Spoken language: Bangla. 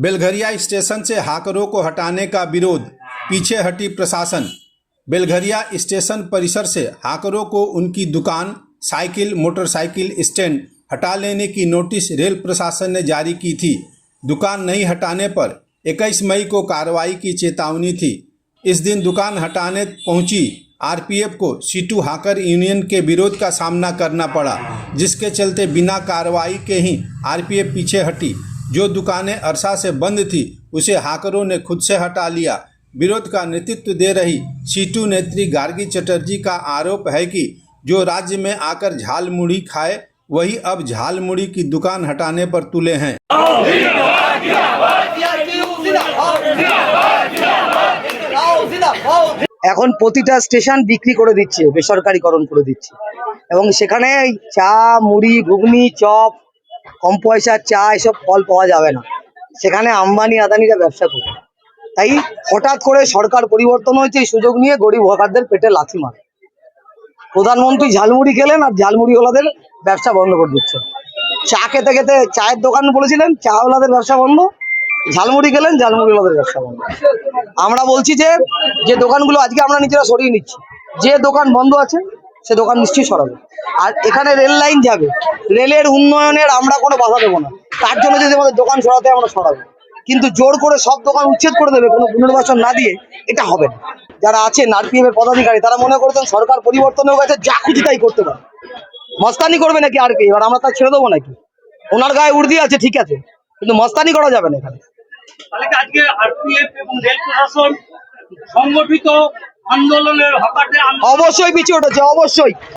बेलघरिया स्टेशन से हाकरों को हटाने का विरोध, पीछे हटी प्रशासन। बेलघरिया स्टेशन परिसर से हाकरों को उनकी दुकान, साइकिल, मोटरसाइकिल स्टैंड हटा लेने की नोटिस रेल प्रशासन ने जारी की थी। दुकान नहीं हटाने पर 21 मई को कार्रवाई की चेतावनी थी। इस दिन दुकान हटाने पहुंची आरपीएफ को सीटू हाकर यूनियन के विरोध का सामना करना पड़ा, जिसके चलते बिना कार्रवाई के ही आरपीएफ पीछे हटी। जो दुकानें अरसा से बंद थी उसे हाकरों ने खुद से हटा लिया। विरोध का नेतृत्व दे रही सीटू नेत्री गार्गी चटर्जी का आरोप है कि जो राज्य में आकर झाल मुड़ी खाए वही अब झाल मुड़ी की दुकान हटाने पर तुले हैं। এখন প্রতিটা স্টেশন বিক্রি করে দিচ্ছে, বেসরকারিকরণ করে দিচ্ছে এবং সেখানে চা, মুড়ি, ঘুগনি, চপ, কম পয়সার চা এসব ফল পাওয়া যাবে না। সেখানে আম্বানি আদানিরা ব্যবসা করে। তাই হঠাৎ করে সরকার পরিবর্তন হয়েছে, এই সুযোগ নিয়ে গরিব হকারদের পেটে লাথি মারে। প্রধানমন্ত্রী ঝালমুড়ি খেলেন আর ঝালমুড়িওয়ালাদের ব্যবসা বন্ধ করে দিচ্ছে। চা খেতে খেতে চায়ের দোকান বলেছিলেন, চাওয়ালাদের ব্যবসা বন্ধ। ঝালমুড়ি খেলেন, ঝালমুড়িওয়ালাদের ব্যবসা বন্ধ। আমরা বলছি যে দোকানগুলো আজকে আমরা নিজেরা সরিয়ে নিচ্ছি। যে দোকান বন্ধ আছে সে দোকান নিশ্চয়ই সরাবে। আর এখানে রেল লাইন যাবে, রেলের উন্নয়নের আমরা কোনো বাধা দেবো না। তার জন্য যদি আমাদের দোকান সরাতে আমরা সরাবো, কিন্তু জোর করে সব দোকান উচ্ছেদ করে দেবে কোনো পুনর্বাসন না দিয়ে, এটা হবে না। যারা আছেন আরপিএফ এর পদাধিকারী তারা মনে করছেন সরকার পরিবর্তন হয়ে গেছে, যা খুশি তাই করতে পারে। মস্তানি করবে নাকি আরপিএফ? আর আমরা তা ছেড়ে দেবো নাকি? ওনার গায়ে উর্দি আছে ঠিক আছে, কিন্তু মস্তানি করা যাবে না এখানে। আজকে আরপিএফ এবং রেল প্রশাসন সংগঠিত আন্দোলনের হকারদের অবশ্যই পিছিয়ে উঠেছে, অবশ্যই।